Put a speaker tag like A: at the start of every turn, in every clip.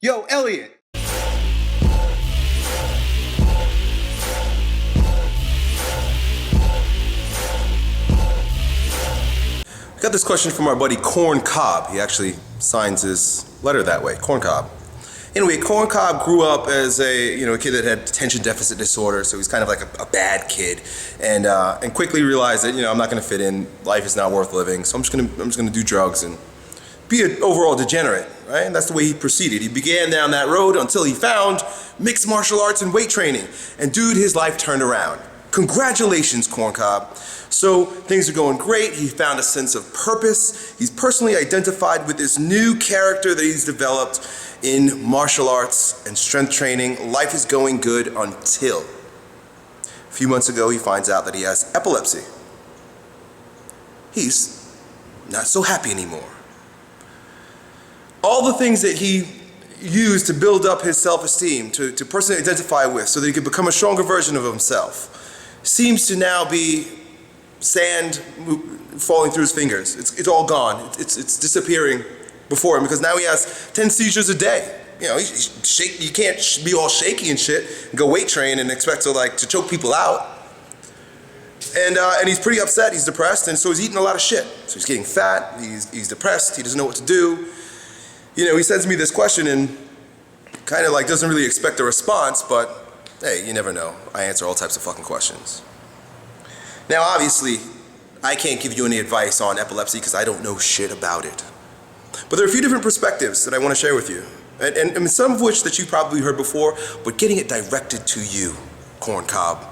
A: Yo, Elliot.
B: I got this question from our buddy Corn Cob. He actually signs his letter that way, Corn Cob. Anyway, Corn Cob grew up as a kid that had attention deficit disorder, so he's kind of like a bad kid, and quickly realized that I'm not going to fit in. Life is not worth living, so I'm just gonna do drugs and be an overall degenerate, right? And that's the way he proceeded. He began down that road until he found mixed martial arts and weight training, and dude, his life turned around. Congratulations, Corn Cob. So things are going great. He found a sense of purpose. He's personally identified with this new character that he's developed in martial arts and strength training. Life is going good until a few months ago he finds out that he has epilepsy. He's not so happy anymore. All the things that he used to build up his self-esteem, to personally identify with so that he could become a stronger version of himself, seems to now be sand falling through his fingers. It's all gone. It's disappearing before him because now he has 10 seizures a day. You can't be all shaky and shit and go weight train and expect to choke people out. And he's pretty upset. He's depressed, and so he's eating a lot of shit. So he's getting fat. He's depressed. He doesn't know what to do. He sends me this question and kind of doesn't really expect a response, but hey, you never know. I answer all types of fucking questions. Now, obviously, I can't give you any advice on epilepsy because I don't know shit about it. But there are a few different perspectives that I want to share with you, and some of which that you've probably heard before, but getting it directed to you, Corn Cob.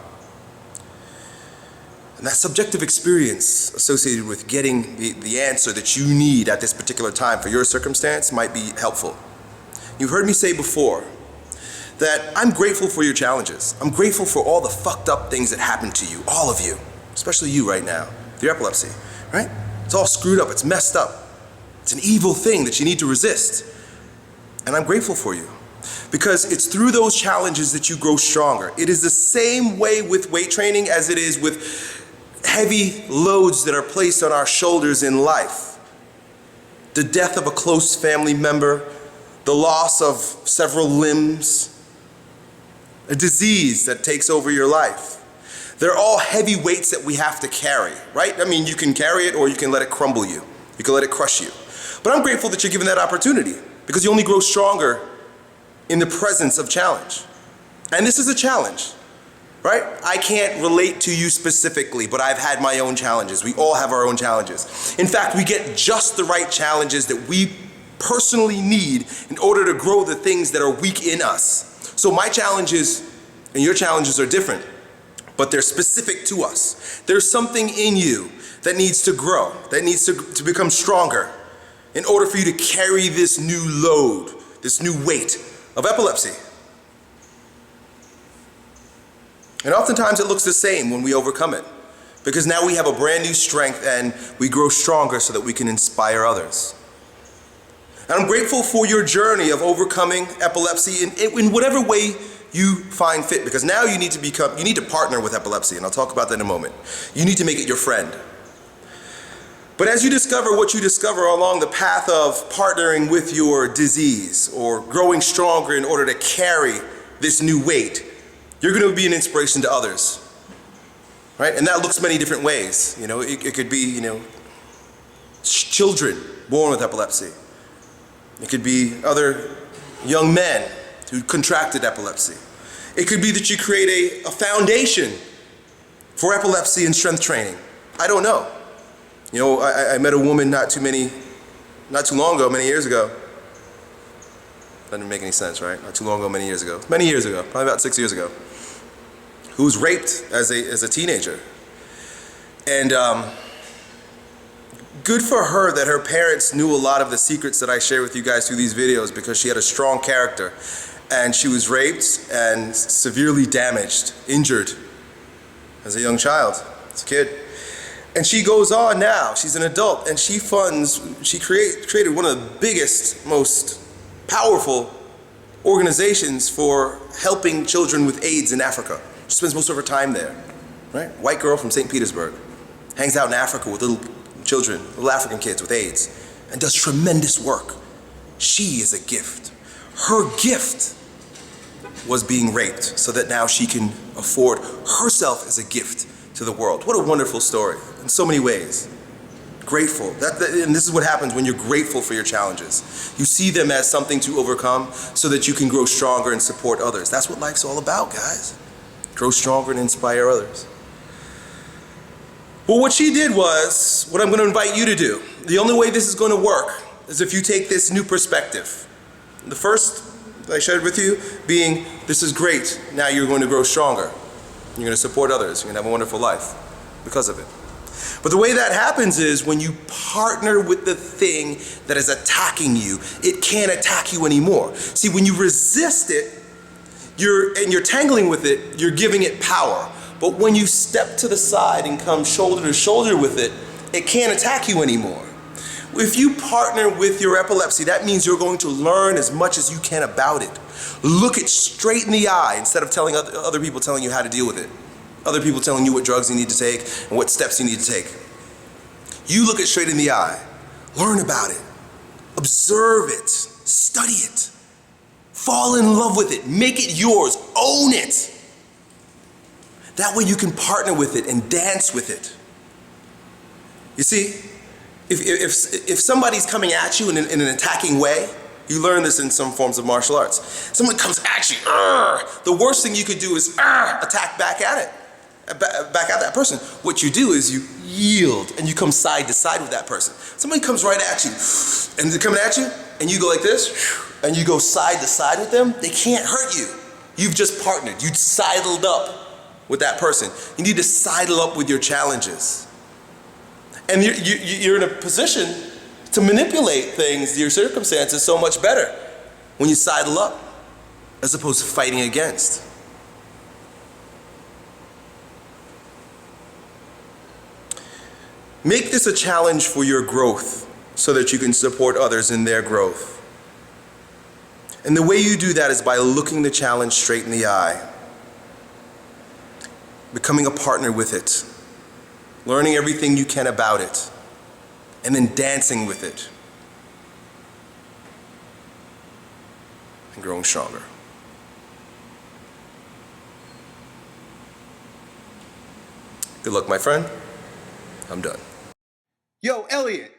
B: And that subjective experience associated with getting the answer that you need at this particular time for your circumstance might be helpful. You've heard me say before that I'm grateful for your challenges. I'm grateful for all the fucked up things that happen to you, all of you, especially you right now, with your epilepsy, right? It's all screwed up, it's messed up. It's an evil thing that you need to resist. And I'm grateful for you because it's through those challenges that you grow stronger. It is the same way with weight training as it is with heavy loads that are placed on our shoulders in life. The death of a close family member, the loss of several limbs, a disease that takes over your life. They're all heavy weights that we have to carry, right? I mean, you can carry it or you can let it crumble you. You can let it crush you. But I'm grateful that you're given that opportunity because you only grow stronger in the presence of challenge. And this is a challenge, right? I can't relate to you specifically, but I've had my own challenges. We all have our own challenges. In fact, we get just the right challenges that we personally need in order to grow the things that are weak in us. So my challenges and your challenges are different, but they're specific to us. There's something in you that needs to grow, that needs to become stronger in order for you to carry this new load, this new weight of epilepsy. And oftentimes it looks the same when we overcome it, because now we have a brand new strength and we grow stronger so that we can inspire others. And I'm grateful for your journey of overcoming epilepsy in whatever way you find fit, because now you need to partner with epilepsy, and I'll talk about that in a moment. You need to make it your friend. But as you discover what you discover along the path of partnering with your disease or growing stronger in order to carry this new weight, you're going to be an inspiration to others, right? And that looks many different ways. It could be, children born with epilepsy. It could be other young men who contracted epilepsy. It could be that you create a foundation for epilepsy and strength training. I don't know. I met a woman not too long ago, many years ago. That didn't make any sense, right? Not too long ago, many years ago, probably about 6 years ago, who was raped as a teenager. And good for her that her parents knew a lot of the secrets that I share with you guys through these videos, because she had a strong character and she was raped and severely damaged, injured as a young child, as a kid. And she goes on now, she's an adult, and she created one of the biggest, most powerful organizations for helping children with AIDS in Africa. She spends most of her time there, right? White girl from St. Petersburg, hangs out in Africa with little African kids with AIDS, and does tremendous work. She is a gift. Her gift was being raped so that now she can afford herself as a gift to the world. What a wonderful story in so many ways. Grateful. And this is what happens when you're grateful for your challenges. You see them as something to overcome so that you can grow stronger and support others. That's what life's all about, guys. Grow stronger and inspire others. Well, what she did was what I'm going to invite you to do. The only way this is going to work is if you take this new perspective. The first I shared with you being, this is great. Now you're going to grow stronger. You're going to support others. You're going to have a wonderful life because of it. But the way that happens is when you partner with the thing that is attacking you, it can't attack you anymore. See, when you resist it, you're tangling with it, you're giving it power. But when you step to the side and come shoulder to shoulder with it, it can't attack you anymore. If you partner with your epilepsy, that means you're going to learn as much as you can about it. Look it straight in the eye instead of telling other people telling you how to deal with it. Other people telling you what drugs you need to take and what steps you need to take. You look it straight in the eye. Learn about it. Observe it. Study it. Fall in love with it. Make it yours. Own it. That way you can partner with it and dance with it. You see, if somebody's coming at you in an attacking way, you learn this in some forms of martial arts. Someone comes at you, the worst thing you could do is attack back at it. Back at that person. What you do is you yield and you come side to side with that person. Somebody comes right at you and they're coming at you and you go like this and you go side to side with them, they can't hurt you. You've just partnered. You sidled up with that person. You need to sidle up with your challenges. And you're in a position to manipulate things, your circumstances, so much better when you sidle up as opposed to fighting against. Make this a challenge for your growth so that you can support others in their growth. And the way you do that is by looking the challenge straight in the eye, becoming a partner with it, learning everything you can about it, and then dancing with it, and growing stronger. Good luck, my friend. I'm done.
A: Yo, Elliot,